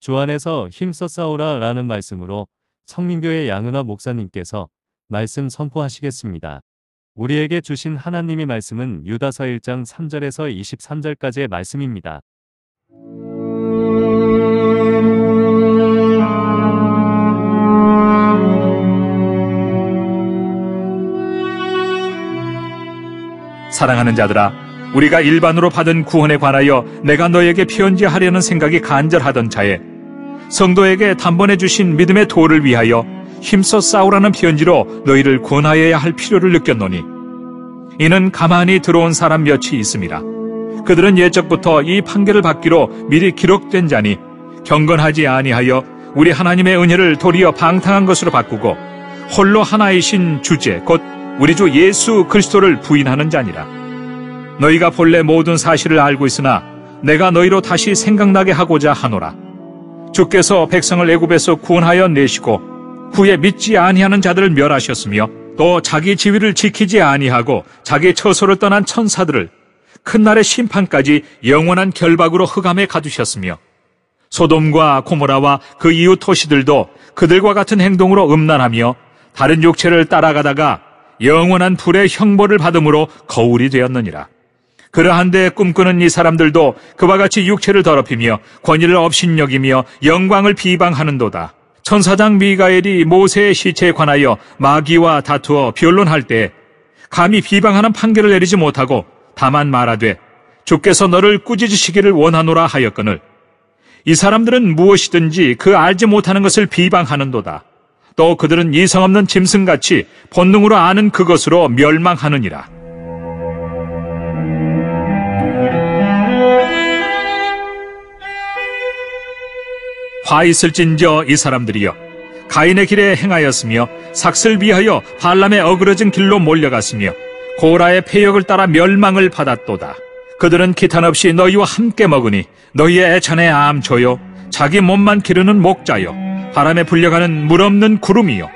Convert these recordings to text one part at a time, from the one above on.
주 안에서 힘써 싸우라 라는 말씀으로 성민교회 양은화 목사님께서 말씀 선포하시겠습니다. 우리에게 주신 하나님의 말씀은 유다서 1장 3절에서 23절까지의 말씀입니다. 사랑하는 자들아, 우리가 일반으로 받은 구원에 관하여 내가 너에게 편지하려는 생각이 간절하던 차에 성도에게 단번에 주신 믿음의 도를 위하여 힘써 싸우라는 편지로 너희를 권하여야 할 필요를 느꼈노니, 이는 가만히 들어온 사람 몇이 있음이라. 그들은 옛적부터 이 판결을 받기로 미리 기록된 자니 경건하지 아니하여 우리 하나님의 은혜를 도리어 방탕한 것으로 바꾸고 홀로 하나이신 주제 곧 우리 주 예수 그리스도를 부인하는 자니라. 너희가 본래 모든 사실을 알고 있으나 내가 너희로 다시 생각나게 하고자 하노라. 주께서 백성을 애굽에서 구원하여 내시고 후에 믿지 아니하는 자들을 멸하셨으며 또 자기 지위를 지키지 아니하고 자기 처소를 떠난 천사들을 큰 날의 심판까지 영원한 결박으로 흑암에 가두셨으며 소돔과 고모라와 그 이웃 도시들도 그들과 같은 행동으로 음란하며 다른 육체를 따라가다가 영원한 불의 형벌을 받음으로 거울이 되었느니라. 그러한데 꿈꾸는 이 사람들도 그와 같이 육체를 더럽히며 권위를 업신여기며 영광을 비방하는도다. 천사장 미가엘이 모세의 시체에 관하여 마귀와 다투어 변론할 때 감히 비방하는 판결을 내리지 못하고 다만 말하되 주께서 너를 꾸짖으시기를 원하노라 하였거늘, 이 사람들은 무엇이든지 그 알지 못하는 것을 비방하는도다. 또 그들은 이성 없는 짐승같이 본능으로 아는 그것으로 멸망하느니라. 화 있을진저 이 사람들이여, 가인의 길에 행하였으며 삭슬 위하여 발람의 어그러진 길로 몰려갔으며 고라의 패역을 따라 멸망을 받았도다. 그들은 기탄 없이 너희와 함께 먹으니 너희의 애찬의 암초요 자기 몸만 기르는 목자요 바람에 불려가는 물 없는 구름이요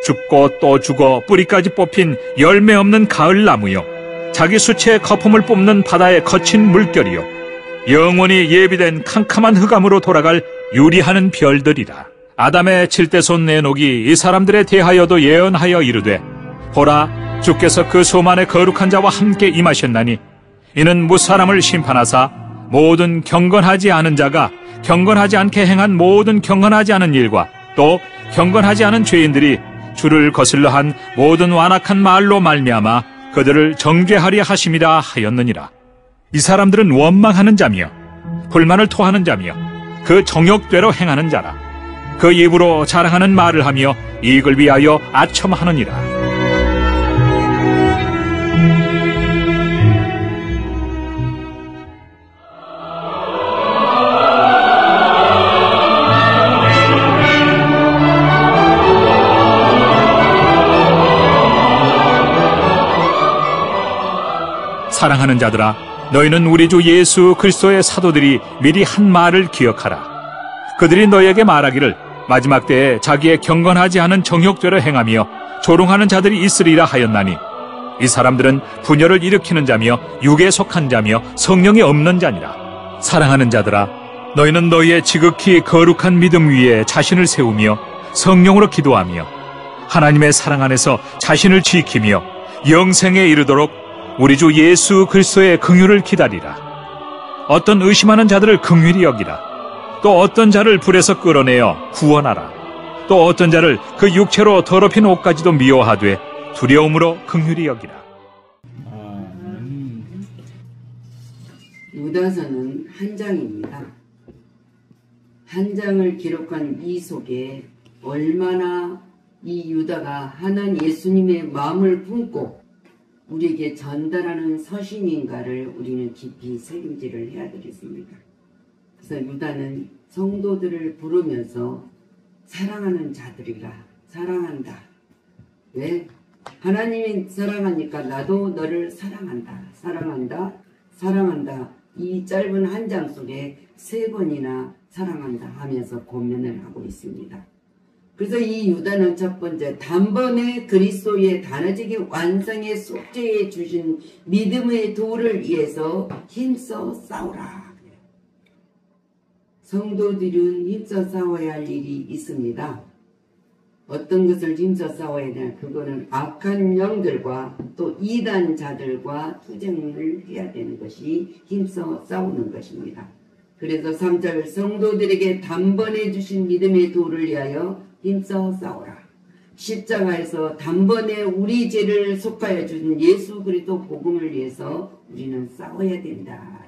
죽고 또 죽어 뿌리까지 뽑힌 열매 없는 가을나무요 자기 수치의 거품을 뿜는 바다의 거친 물결이요 영원히 예비된 캄캄한 흑암으로 돌아갈 유리하는 별들이라. 아담의 7대 손 에녹이 이 사람들에 대하여도 예언하여 이르되, 보라, 주께서 그 수많은 거룩한 자와 함께 임하셨나니 이는 무사람을 심판하사 모든 경건하지 않은 자가 경건하지 않게 행한 모든 경건하지 않은 일과 또 경건하지 않은 죄인들이 주를 거슬러 한 모든 완악한 말로 말미암아 그들을 정죄하려 하심이라 하였느니라. 이 사람들은 원망하는 자며 불만을 토하는 자며 그 정욕대로 행하는 자라. 그 입으로 자랑하는 말을 하며 이익을 위하여 아첨하느니라. 사랑하는 자들아, 너희는 우리 주 예수 그리스도의 사도들이 미리 한 말을 기억하라. 그들이 너희에게 말하기를 마지막 때에 자기의 경건하지 않은 정욕대로 행하며 조롱하는 자들이 있으리라 하였나니, 이 사람들은 분열을 일으키는 자며 육에 속한 자며 성령이 없는 자니라. 사랑하는 자들아, 너희는 너희의 지극히 거룩한 믿음 위에 자신을 세우며 성령으로 기도하며 하나님의 사랑 안에서 자신을 지키며 영생에 이르도록 우리 주 예수 그리스도의 긍휼을 기다리라. 어떤 의심하는 자들을 긍휼히 여기라. 또 어떤 자를 불에서 끌어내어 구원하라. 또 어떤 자를 그 육체로 더럽힌 옷까지도 미워하되 두려움으로 긍휼히 여기라. 유다서는 한 장입니다. 한 장을 기록한 이 속에 얼마나 이 유다가 하나님 예수님의 마음을 품고 우리에게 전달하는 서신인가를 우리는 깊이 새김질을 해야 되겠습니다. 그래서 유다는 성도들을 부르면서 사랑하는 자들이라, 사랑한다. 왜? 하나님이 사랑하니까 나도 너를 사랑한다, 사랑한다, 사랑한다. 이 짧은 한 장 속에 3번이나 사랑한다 하면서 고면을 하고 있습니다. 그래서 이 유다는 첫 번째, 단번에 그리스도의 단어적인 완성의 속죄해 주신 믿음의 도를 위해서 힘써 싸우라. 성도들은 힘써 싸워야 할 일이 있습니다. 어떤 것을 힘써 싸워야 되나? 그거는 악한 영들과 또 이단자들과 투쟁을 해야 되는 것이 힘써 싸우는 것입니다. 그래서 3절 성도들에게 단번에 주신 믿음의 도를 위하여 힘써 싸워라. 십자가에서 단번에 우리 죄를 속하여 주신 예수 그리스도 복음을 위해서 우리는 싸워야 된다.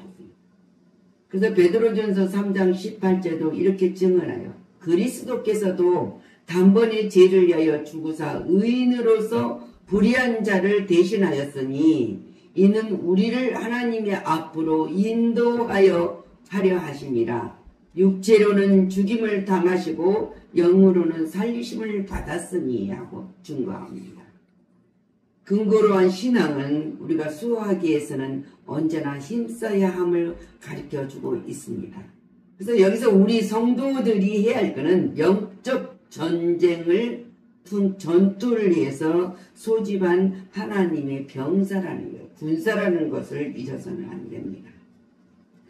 그래서 베드로전서 3장 18절도 이렇게 증언하여 그리스도께서도 단번에 죄를 위하여 죽으사 의인으로서 불의한 자를 대신하였으니 이는 우리를 하나님의 앞으로 인도하여 하려 하심이라. 육체로는 죽임을 당하시고 영으로는 살리심을 받았으니 하고 증거합니다. 근거로한 신앙은 우리가 수호하기 위해서는 언제나 힘써야 함을 가르쳐주고 있습니다. 그래서 여기서 우리 성도들이 해야 할 것은 영적 전쟁을 전투를 위해서 소집한 하나님의 병사라는 것, 군사라는 것을 잊어서는 안 됩니다.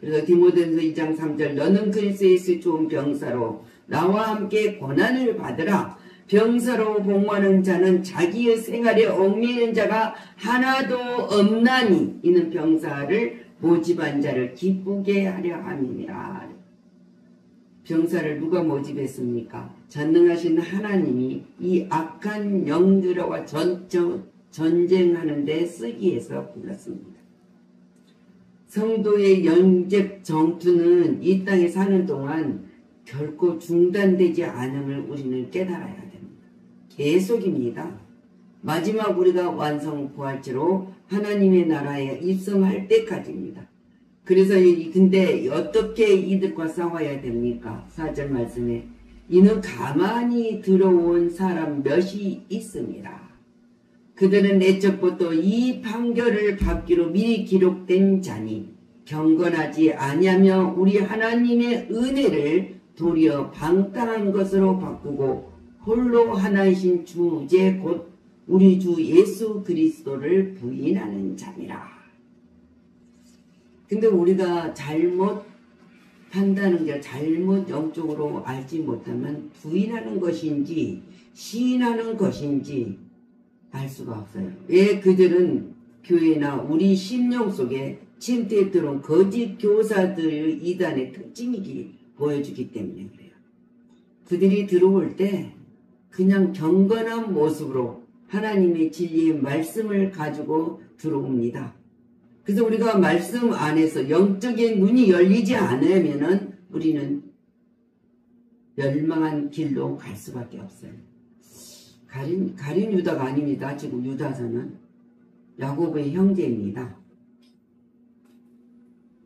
그래서 디모데전서 2장 3절 너는 그리스도 예수의 좋은 병사로 나와 함께 고난을 받으라. 병사로 복무하는 자는 자기의 생활에 얽매이는 자가 하나도 없나니 이는 병사를 모집한 자를 기쁘게 하려 함이니라. 병사를 누가 모집했습니까? 전능하신 하나님이 이 악한 영들과 전쟁하는 데 쓰기 위해서 불렀습니다. 성도의 영적 전투는 이 땅에 사는 동안 결코 중단되지 않음을 우리는 깨달아야 됩니다. 계속입니다. 마지막 우리가 완성 부활체로 하나님의 나라에 입성할 때까지입니다. 그래서 근데 어떻게 이들과 싸워야 됩니까? 4절 말씀에 이는 가만히 들어온 사람 몇이 있습니다. 그들은 애초부터 이 판결을 받기로 미리 기록된 자니 경건하지 아니하며 우리 하나님의 은혜를 도리어 방탕한 것으로 바꾸고 홀로 하나이신 주제 곧 우리 주 예수 그리스도를 부인하는 자니라. 근데 우리가 잘못 판다는 게 잘못 영적으로 알지 못하면 부인하는 것인지 시인하는 것인지 알 수가 없어요. 왜 그들은 교회나 우리 심령 속에 침투에 들어온 거짓 교사들의 이단의 특징이 보여주기 때문에 그래요. 그들이 들어올 때 그냥 경건한 모습으로 하나님의 진리의 말씀을 가지고 들어옵니다. 그래서 우리가 말씀 안에서 영적인 눈이 열리지 않으면 우리는 멸망한 길로 갈 수밖에 없어요. 가룟 유다가 아닙니다. 지금 유다서는 야고보의 형제입니다.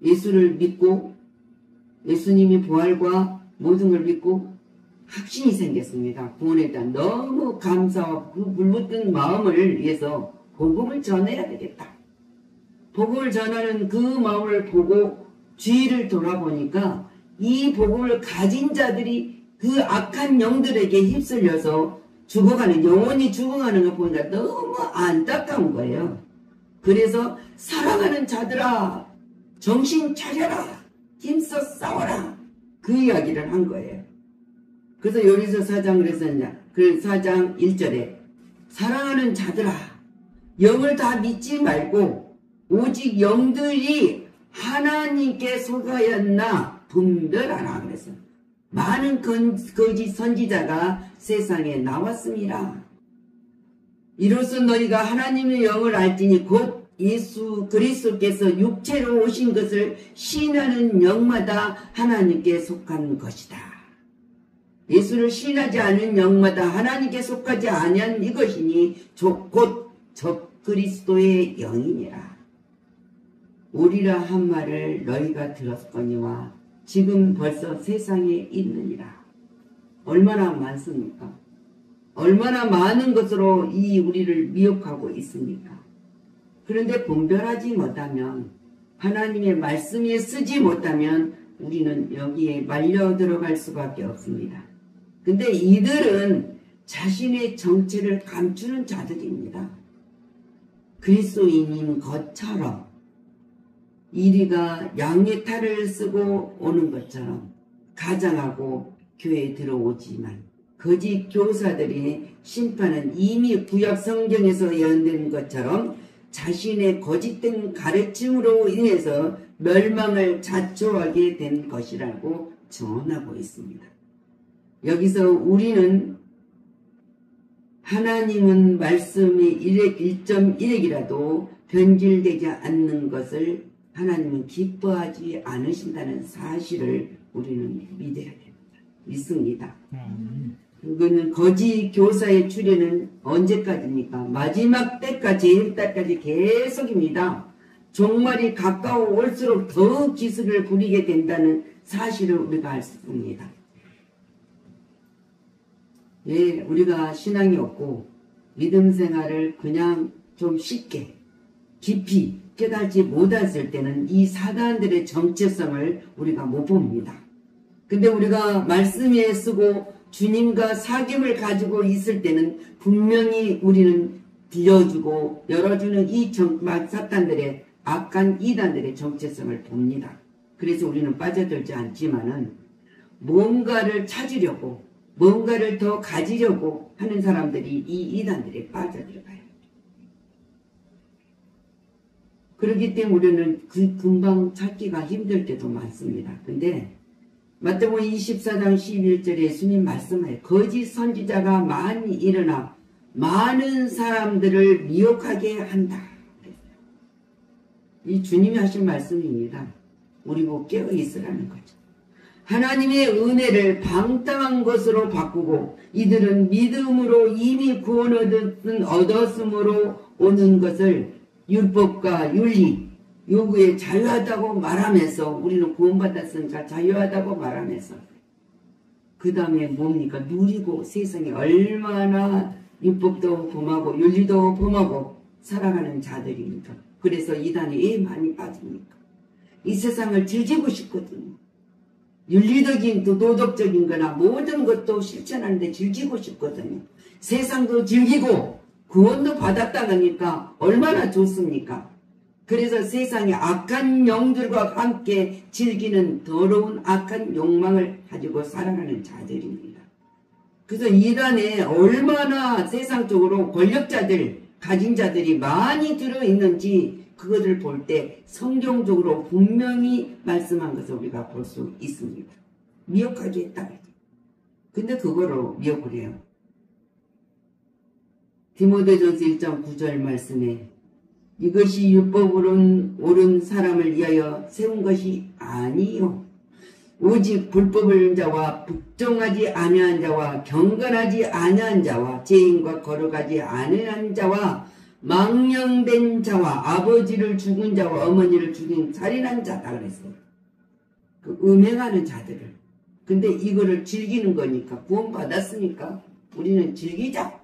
예수를 믿고 예수님이 부활과 모든 걸 믿고 확신이 생겼습니다. 구원에 대한 너무 감사와 그 불붙은 마음을 위해서 복음을 전해야 되겠다. 복음을 전하는 그 마음을 보고 주위를 돌아보니까 이 복음을 가진 자들이 그 악한 영들에게 휩쓸려서 죽어가는, 영혼이 죽어가는 거 보니까 너무 안타까운 거예요. 그래서 사랑하는 자들아 정신 차려라, 힘써 싸워라, 그 이야기를 한 거예요. 그래서 여기서 4장을 했었냐, 그 4장 1절에 사랑하는 자들아 영을 다 믿지 말고 오직 영들이 하나님께 속하였나 분별하라 그랬어요. 많은 거짓 선지자가 세상에 나왔습니다. 이로써 너희가 하나님의 영을 알지니 곧 예수 그리스도께서 육체로 오신 것을 시인하는 영마다 하나님께 속한 것이다. 예수를 시인하지 않은 영마다 하나님께 속하지 아니한 이것이니 곧 적그리스도의 영이니라. 오리라 한 말을 너희가 들었거니와 지금 벌써 세상에 있느니라. 얼마나 많습니까? 얼마나 많은 것으로 이 우리를 미혹하고 있습니까? 그런데 분별하지 못하면, 하나님의 말씀에 쓰지 못하면 우리는 여기에 말려 들어갈 수밖에 없습니다. 근데 이들은 자신의 정체를 감추는 자들입니다. 그리스도인인 것처럼, 이리가 양의 탈을 쓰고 오는 것처럼 가장하고 교회에 들어오지만 거짓 교사들의 심판은 이미 구약 성경에서 예언된 것처럼 자신의 거짓된 가르침으로 인해서 멸망을 자초하게 된 것이라고 전하고 있습니다. 여기서 우리는 하나님은 말씀이 1.1핵이라도 변질되지 않는 것을 하나님은 기뻐하지 않으신다는 사실을 우리는 믿어야 됩니다. 믿습니다. 그거는 거짓 교사의 출현은 언제까지입니까? 마지막 때까지, 제일 때까지 계속입니다. 종말이 가까워 올수록 더욱 기술을 부리게 된다는 사실을 우리가 알 수 있습니다. 예, 우리가 신앙이 없고 믿음 생활을 그냥 좀 쉽게 깊이 깨닫지 못했을 때는 이 사단들의 정체성을 우리가 못 봅니다. 근데 우리가 말씀에 쓰고 주님과 사귐을 가지고 있을 때는 분명히 우리는 들려주고 열어주는 이 사탄들의 악한 이단들의 정체성을 봅니다. 그래서 우리는 빠져들지 않지만은 뭔가를 찾으려고 뭔가를 더 가지려고 하는 사람들이 이 이단들에 빠져들어가요. 그렇기 때문에 우리는 금방 찾기가 힘들 때도 많습니다. 근데 마태복음 24장 11절에 예수님 말씀하여 거짓 선지자가 많이 일어나 많은 사람들을 미혹하게 한다. 이 주님이 하신 말씀입니다. 우리 꼭 깨어 있으라는 거죠. 하나님의 은혜를 방탕한 것으로 바꾸고 이들은 믿음으로 이미 구원 얻었으므로 오는 것을 율법과 윤리, 요구에 자유하다고 말하면서 우리는 구원받았으니까 자유하다고 말하면서 그 다음에 뭡니까? 누리고 세상에 얼마나 율법도 범하고 윤리도 범하고 살아가는 자들입니까? 그래서 이단에 왜 많이 빠집니까? 이 세상을 즐기고 싶거든요. 윤리적인 도덕적인 거나 모든 것도 실천하는데 즐기고 싶거든요. 세상도 즐기고 구원도 받았다 그러니까 얼마나 좋습니까? 그래서 세상의 악한 영들과 함께 즐기는 더러운 악한 욕망을 가지고 살아가는 자들입니다. 그래서 이단에 얼마나 세상적으로 권력자들, 가진 자들이 많이 들어있는지 그것을 볼 때 성경적으로 분명히 말씀한 것을 우리가 볼 수 있습니다. 미혹하게 했다. 근데 그거로 미혹을 해요. 디모데전서 1장 9절 말씀에 이것이 율법으로 옳은 사람을 위하여 세운 것이 아니요 오직 불법을 자와 북종하지 아니한 자와 경건하지 아니한 자와 죄인과 걸어가지 아니한 자와 망령된 자와 아버지를 죽은 자와 어머니를 죽인 살인한 자다 그랬어요. 그 음행하는 자들을. 근데 이거를 즐기는 거니까 구원받았으니까 우리는 즐기자.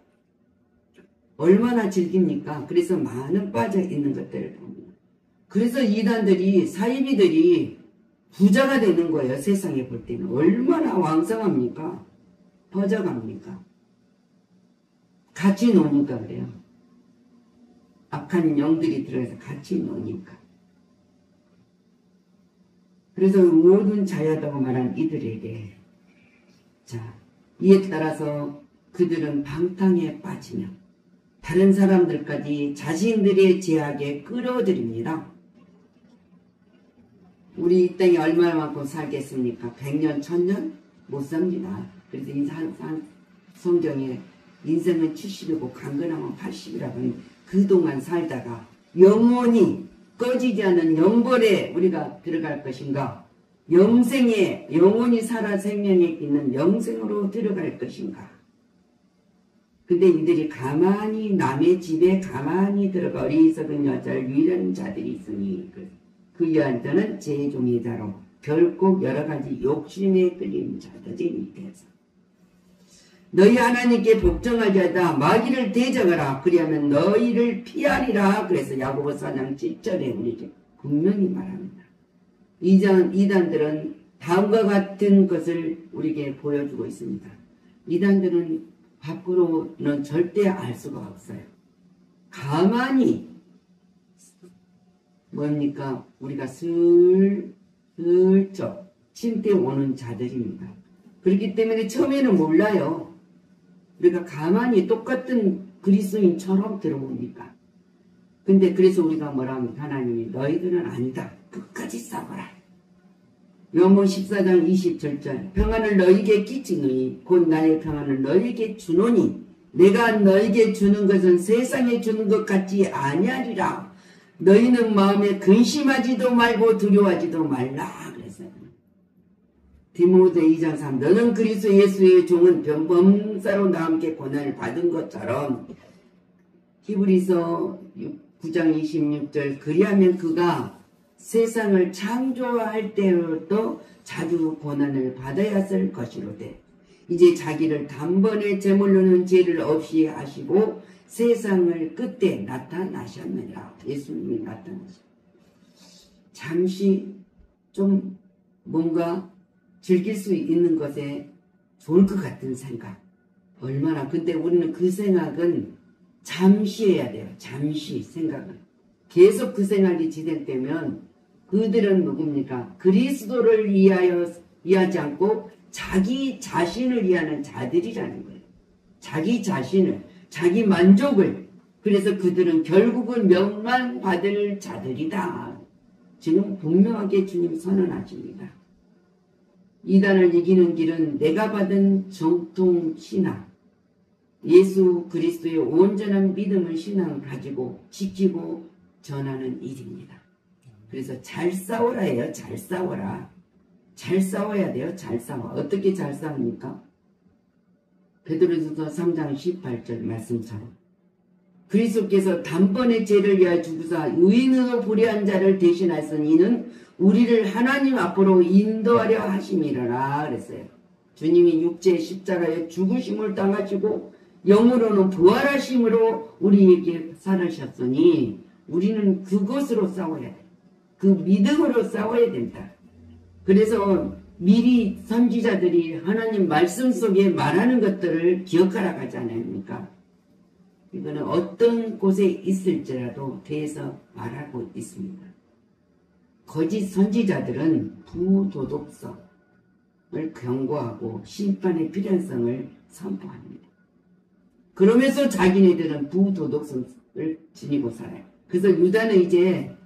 얼마나 즐깁니까? 그래서 많은 빠져있는 것들을 봅니다. 그래서 이단들이 사이비들이 부자가 되는 거예요. 세상에 볼 때는. 얼마나 왕성합니까? 퍼져갑니까? 같이 노니까 그래요. 악한 영들이 들어가서 같이 노니까. 그래서 모든 자유하다고 말한 이들에게 자 이에 따라서 그들은 방탕에 빠지며 다른 사람들까지 자신들의 제약에 끌어들입니다. 우리 이 땅에 얼마만큼 살겠습니까? 100년, 1000년? 못 삽니다. 그래서 성경에 인생은 70이고 강건하면 80이라고 그동안 살다가 영원히 꺼지지 않는 영벌에 우리가 들어갈 것인가? 영생에 영원히 살아 생명에 있는 영생으로 들어갈 것인가? 근데 이들이 가만히 남의 집에 가만히 들어가 어리석은 여자를 위하는 자들이 있으니 그 여자는 제 종의 자로 결국 여러가지 욕심에 끌린 자들이 돼서 너희 하나님께 복종하지 하다 마귀를 대적하라 그리하면 너희를 피하리라. 그래서 야고보 4장 7절에 우리 분명히 말합니다. 이단들은 다음과 같은 것을 우리에게 보여주고 있습니다. 이단들은 밖으로는 절대 알 수가 없어요. 가만히 뭡니까? 우리가 슬쩍 침대 오는 자들입니다. 그렇기 때문에 처음에는 몰라요. 우리가 가만히 똑같은 그리스도인처럼 들어옵니까? 근데 그래서 우리가 뭐라 합니까? 하나님이 너희들은 아니다. 끝까지 싸워라. 요한복음 14장 27절 평안을 너희에게 끼치노니 곧 나의 평안을 너희에게 주노니 내가 너희에게 주는 것은 세상에 주는 것 같지 아니하리라. 너희는 마음에 근심하지도 말고 두려워하지도 말라 그랬어요. 디모데 2장 3 너는 그리스도 예수의 종은 범사로 나와 함께 고난을 받은 것처럼 히브리서 9장 26절 그리하면 그가 세상을 창조할 때로도 자주 고난을 받아야 했을 것이로되 이제 자기를 단번에 제물로는 죄를 없이 하시고 세상을 끝에 나타나셨느니라. 예수님이 나타나셨습니다. 잠시 좀 뭔가 즐길 수 있는 것에 좋을 것 같은 생각. 얼마나 근데 우리는 그 생각은 잠시 해야 돼요. 잠시 생각은. 계속 그 생각이 진행되면 그들은 누굽니까? 그리스도를 이해하지 않고 자기 자신을 이해하는 자들이라는 거예요. 자기 자신을, 자기 만족을. 그래서 그들은 결국은 멸망받을 자들이다. 지금 분명하게 주님 선언하십니다. 이단을 이기는 길은 내가 받은 정통 신앙, 예수 그리스도의 온전한 믿음을 신앙을 가지고 지키고 전하는 일입니다. 그래서 잘 싸워라 해요. 잘 싸워라. 잘 싸워야 돼요. 잘 싸워. 어떻게 잘 싸웁니까? 베드로전서 3장 18절 말씀처럼 그리스도께서 단번에 죄를 위하여 죽으사 의인으로 불의한 자를 대신하였으니 이는 우리를 하나님 앞으로 인도하려 하심이라 그랬어요. 주님이 육체의 십자가에 죽으심을 당하시고 영으로는 부활하심으로 우리에게 살으셨으니 우리는 그것으로 싸워야 돼. 그 믿음으로 싸워야 된다. 그래서 미리 선지자들이 하나님 말씀 속에 말하는 것들을 기억하라고 하지 않습니까? 이거는 어떤 곳에 있을지라도 대해서 말하고 있습니다. 거짓 선지자들은 부도덕성을 경고하고 심판의 필연성을 선포합니다. 그러면서 자기네들은 부도덕성을 지니고 살아요. 그래서 유다는 이제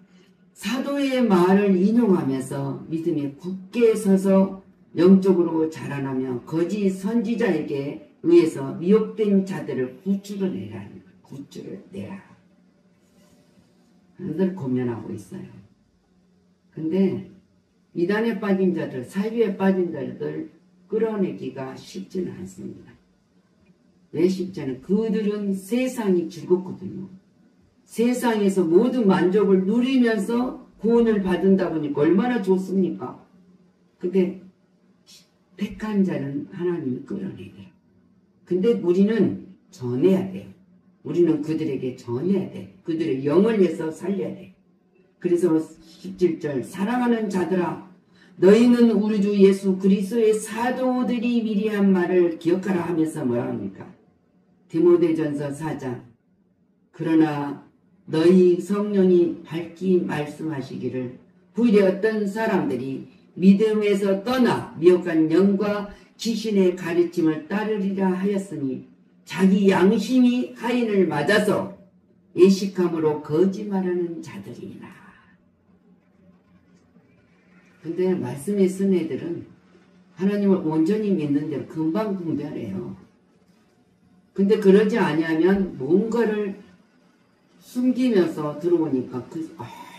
사도의 말을 인용하면서 믿음에 굳게 서서 영적으로 자라나며 거짓 선지자에게 의해서 미혹된 자들을 구출을 내라는 거예요. 구출을 내라. 늘 고민하고 있어요. 근데 이단에 빠진 자들, 사유에 빠진 자들 끌어내기가 쉽지는 않습니다. 왜 쉽지 않아요? 그들은 세상이 즐겁거든요. 세상에서 모든 만족을 누리면서 구원을 받은다 보니까 얼마나 좋습니까? 근데 택한 자는 하나님이 끌어내야 돼요. 근데 우리는 전해야 돼요. 우리는 그들에게 전해야 돼. 그들의 영을 위해서 살려야 돼. 그래서 17절 사랑하는 자들아 너희는 우리 주 예수 그리스도의 사도들이 미리 한 말을 기억하라 하면서 뭐라 합니까? 디모데전서 4장 그러나 너희 성령이 밝히 말씀하시기를 후일에 어떤 사람들이 믿음에서 떠나 미혹한 영과 귀신의 가르침을 따르리라 하였으니 자기 양심이 하인을 맞아서 예식함으로 거짓말하는 자들이라. 근데 말씀에 쓴 애들은 하나님을 온전히 믿는데 금방 분별해요. 근데 그러지 아니하면 뭔가를 숨기면서 들어오니까 그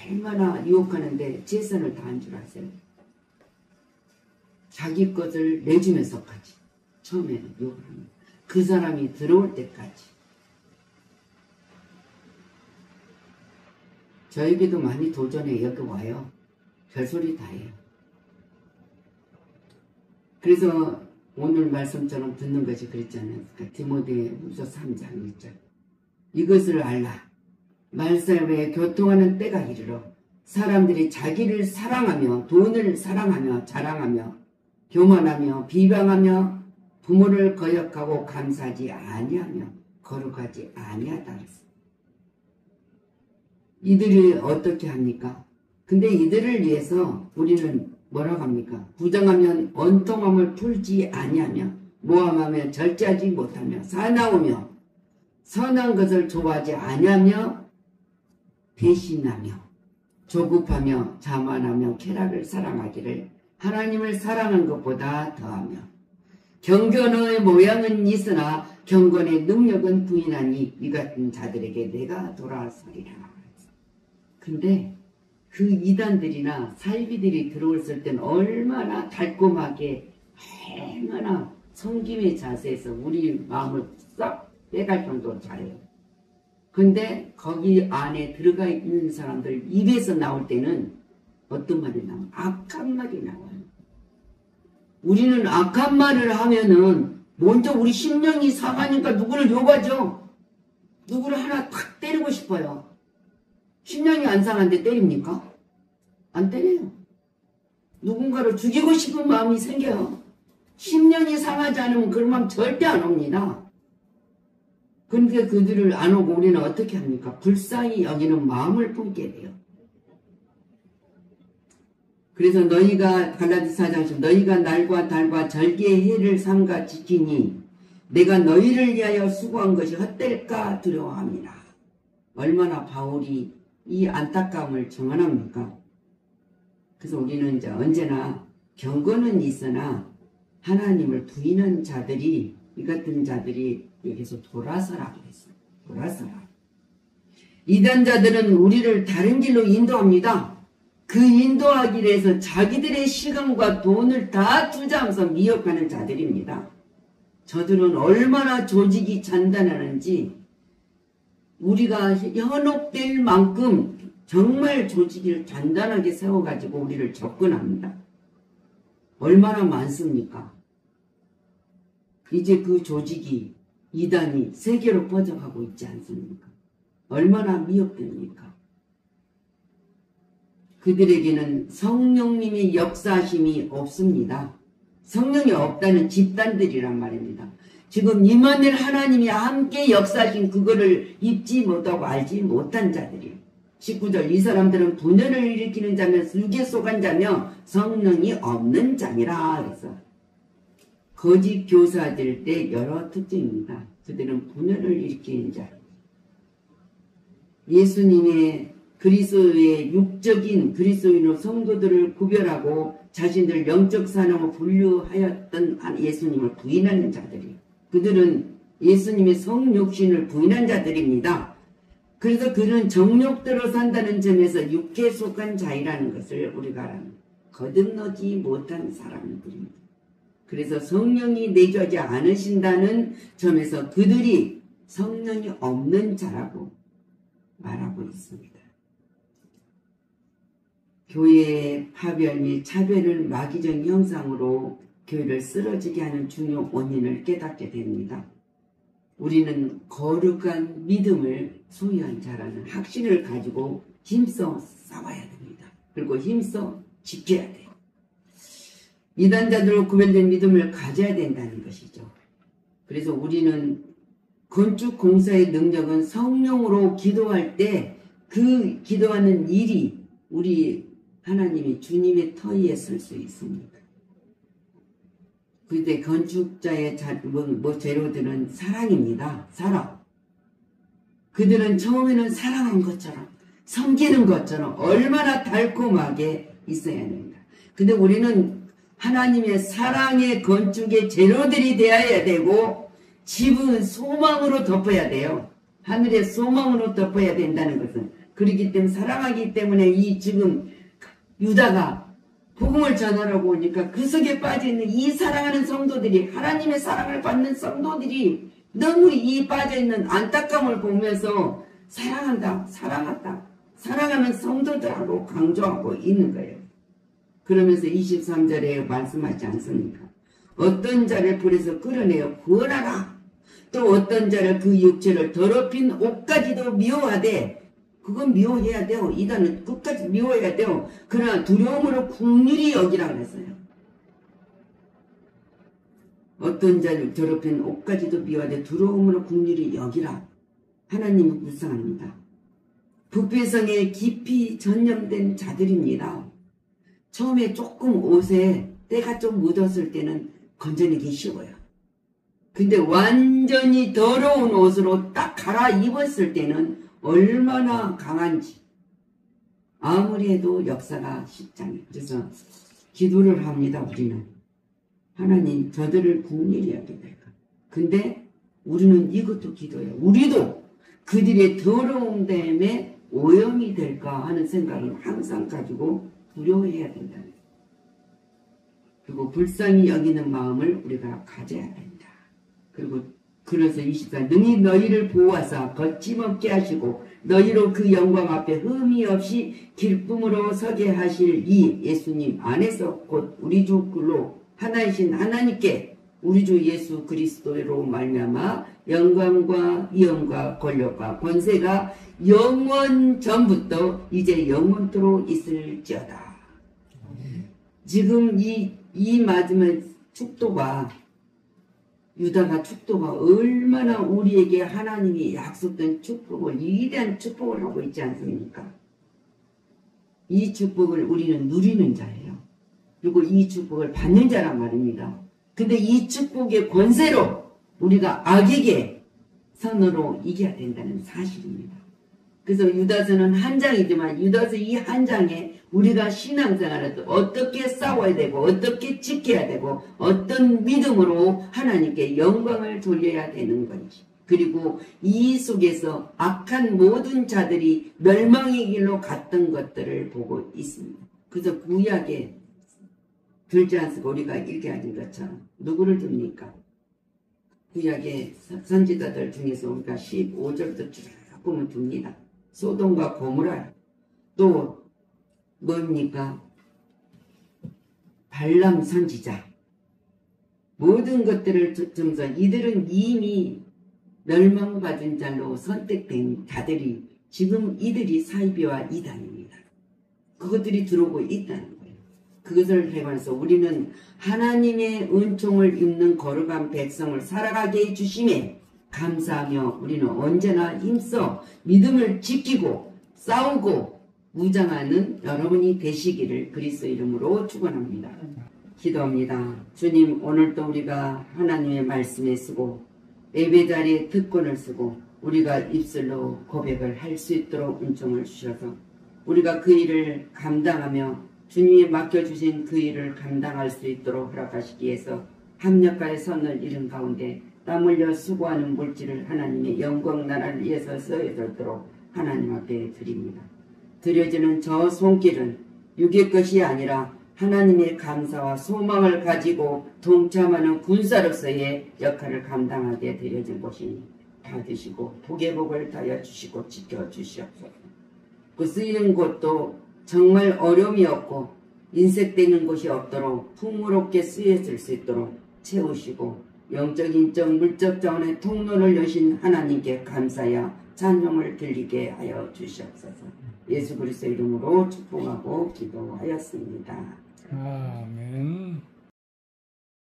얼마나 유혹하는데 최선을 다한 줄 아세요? 자기 것을 내주면서까지 처음에는 유혹을 합니다. 그 사람이 들어올 때까지. 저에게도 많이 도전해 여기 와요. 별소리 다 해요. 그래서 오늘 말씀처럼 듣는 것이 그랬잖아요. 디모데후서 3장 1절 이것을 알라. 말살에 교통하는 때가 이르러 사람들이 자기를 사랑하며 돈을 사랑하며 자랑하며 교만하며 비방하며 부모를 거역하고 감사하지 아니하며 거룩하지 아니하다. 이들이 어떻게 합니까? 근데 이들을 위해서 우리는 뭐라고 합니까? 부정하면 원통함을 풀지 아니하며 모함하며 절제하지 못하며 사나우며 선한 것을 좋아하지 아니하며 배신하며 조급하며 자만하며 쾌락을 사랑하기를 하나님을 사랑한 것보다 더하며 경건의 모양은 있으나 경건의 능력은 부인하니 이 같은 자들에게 내가 돌아서리라. 근데 그 이단들이나 사이비들이 들어왔을 땐 얼마나 달콤하게 얼마나 섬김의 자세에서 우리 마음을 싹 빼갈 정도로 잘해요. 근데 거기 안에 들어가 있는 사람들 입에서 나올 때는 어떤 말이 나와요? 악한 말이 나와요. 우리는 악한 말을 하면은 먼저 우리 심령이 상하니까 누구를 욕하죠. 누구를 하나 탁 때리고 싶어요. 심령이 안 상한데 때립니까? 안 때려요. 누군가를 죽이고 싶은 마음이 생겨요. 심령이 상하지 않으면 그런 마음 절대 안 옵니다. 그런데 그들을 안 오고 우리는 어떻게 합니까? 불쌍히 여기는 마음을 품게 돼요. 그래서 너희가 갈라디아 4장 너희가 날과 달과 절기의 해를 삼가 지키니 내가 너희를 위하여 수고한 것이 헛될까 두려워합니다. 얼마나 바울이 이 안타까움을 정언합니까? 그래서 우리는 이제 언제나 경건은 있으나 하나님을 부인한 자들이 이 같은 자들이 여기서 돌아서라 그랬어요. 돌아서라. 이단자들은 우리를 다른 길로 인도합니다. 그 인도하기 위해서 자기들의 시간과 돈을 다 투자하면서 미혹하는 자들입니다. 저들은 얼마나 조직이 잔단하는지 우리가 현혹될 만큼 정말 조직을 단단하게 세워가지고 우리를 접근합니다. 얼마나 많습니까? 이제 그 조직이 이단이 세계로 퍼져가고 있지 않습니까? 얼마나 미혹됩니까? 그들에게는 성령님의 역사심이 없습니다. 성령이 없다는 집단들이란 말입니다. 지금 임마누엘 하나님이 함께 역사하신 그거를 입지 못하고 알지 못한 자들이에요. 19절 이 사람들은 분열을 일으키는 자며 육에 속한 자며 성령이 없는 자니라. 그래서 거짓 교사들 때 여러 특징입니다. 그들은 분열을 일으키는 자. 예수님의 그리스도의 육적인 그리스도인으로 성도들을 구별하고 자신들 영적 사람으로 분류하였던 예수님을 부인하는 자들이에요. 그들은 예수님의 성육신을 부인한 자들입니다. 그래서 그는 정욕대로 산다는 점에서 육에 속한 자이라는 것을 우리가 거듭나지 못한 사람들입니다. 그래서 성령이 내주하지 않으신다는 점에서 그들이 성령이 없는 자라고 말하고 있습니다. 교회의 파별 및 차별을 마귀적 형상으로 교회를 쓰러지게 하는 중요 원인을 깨닫게 됩니다. 우리는 거룩한 믿음을 소유한 자라는 확신을 가지고 힘써 싸워야 됩니다. 그리고 힘써 지켜야 돼요. 이단자들로 구별된 믿음을 가져야 된다는 것이죠. 그래서 우리는 건축 공사의 능력은 성령으로 기도할 때 그 기도하는 일이 우리 하나님이 주님의 터위에 설 수 있습니다. 그때 건축자의 재료들은 사랑입니다. 사랑. 그들은 처음에는 사랑한 것처럼 섬기는 것처럼 얼마나 달콤하게 있어야 됩니다. 근데 우리는 하나님의 사랑의 건축의 재료들이 되어야 되고 집은 소망으로 덮어야 돼요. 하늘의 소망으로 덮어야 된다는 것은 그렇기 때문에 사랑하기 때문에 이 지금 유다가 복음을 전하라고 오니까 그 속에 빠져있는 이 사랑하는 성도들이 하나님의 사랑을 받는 성도들이 너무 이 빠져있는 안타까움을 보면서 사랑한다 사랑한다 사랑하는 성도들하고 강조하고 있는 거예요. 그러면서 23절에 말씀하지 않습니까? 어떤 자를 불에서 끌어내어 구원하라. 또 어떤 자를 그 육체를 더럽힌 옷까지도 미워하되 그건 미워해야 돼요. 이단은 끝까지 미워해야 돼요. 그러나 두려움으로 긍휼히 여기라 그랬어요. 어떤 자를 더럽힌 옷까지도 미워하되 두려움으로 긍휼히 여기라. 하나님은 불쌍합니다. 부패성에 깊이 전념된 자들입니다. 처음에 조금 옷에 때가 좀 묻었을 때는 건져내기 쉬워요. 근데 완전히 더러운 옷으로 딱 갈아입었을 때는 얼마나 강한지. 아무리 해도 역사가 쉽잖아요. 그래서 기도를 합니다, 우리는. 하나님, 저들을 국리하게 될까. 근데 우리는 이것도 기도해요. 우리도 그들의 더러움 때문에 오염이 될까 하는 생각을 항상 가지고 두려워해야 된다. 그리고 불쌍히 여기는 마음을 우리가 가져야 된다. 그리고 그래서 24 능히 너희를 보호하사 거침없게 하시고 너희로 그 영광 앞에 흠이 없이 기쁨으로 서게 하실 이 예수님 안에서 곧 우리 주 그로 하나이신 하나님께 우리 주 예수 그리스도로 말미암아 영광과 위엄과 권력과 권세가 영원 전부터 이제 영원토록 있을지어다. 지금 이 맞으면 축도가 유다가 축도가 얼마나 우리에게 하나님이 약속된 축복을 위대한 축복을 하고 있지 않습니까? 이 축복을 우리는 누리는 자예요. 그리고 이 축복을 받는 자란 말입니다. 근데 이 축복의 권세로 우리가 악에게 선으로 이겨야 된다는 사실입니다. 그래서 유다서는 한 장이지만 유다서 이 한 장에 우리가 신앙생활을 어떻게 싸워야 되고 어떻게 지켜야 되고 어떤 믿음으로 하나님께 영광을 돌려야 되는 건지, 그리고 이 속에서 악한 모든 자들이 멸망의 길로 갔던 것들을 보고 있습니다. 그래서 구약에 들지 않습니까? 우리가 읽어야된 것처럼 누구를 듭니까? 구약의 선지자들 중에서 우리가 15절부터 쭉 보면 듭니다. 소돔과 고모라, 또 뭡니까? 발람 선지자, 모든 것들을 점서 이들은 이미 멸망받은 자로 선택된 자들이 지금 이들이 사이비와 이단입니다. 그것들이 들어오고 있다는 거예요. 그것을 해관해서 우리는 하나님의 은총을 입는 거룩한 백성을 살아가게 해주심에 감사하며 우리는 언제나 힘써 믿음을 지키고 싸우고 무장하는 여러분이 되시기를 그리스도 이름으로 축원합니다. 기도합니다. 주님, 오늘도 우리가 하나님의 말씀에 쓰고 예배자리에 특권을 쓰고 우리가 입술로 고백을 할 수 있도록 은총을 주셔서 우리가 그 일을 감당하며 주님이 맡겨주신 그 일을 감당할 수 있도록 허락하시기 위해서 합력가의 선을 이룬 가운데 땀 흘려 수고하는 물질을 하나님의 영광 나라를 위해서 쓰여졌도록 하나님 앞에 드립니다. 드려지는 저 손길은 육의 것이 아니라 하나님의 감사와 소망을 가지고 동참하는 군사로서의 역할을 감당하게 드려진 것이니 받으시고 복의 복을 다여 주시고 지켜주시옵소서. 그 쓰이는 곳도 정말 어려움이 없고 인색되는 곳이 없도록 풍요롭게 쓰여질 수 있도록 채우시고 영적, 인적, 물적 자원의 통로를 여신 하나님께 감사야 찬송을 드리게 하여 주시옵소서. 예수 그리스도 이름으로 축복하고 기도하였습니다. 아멘.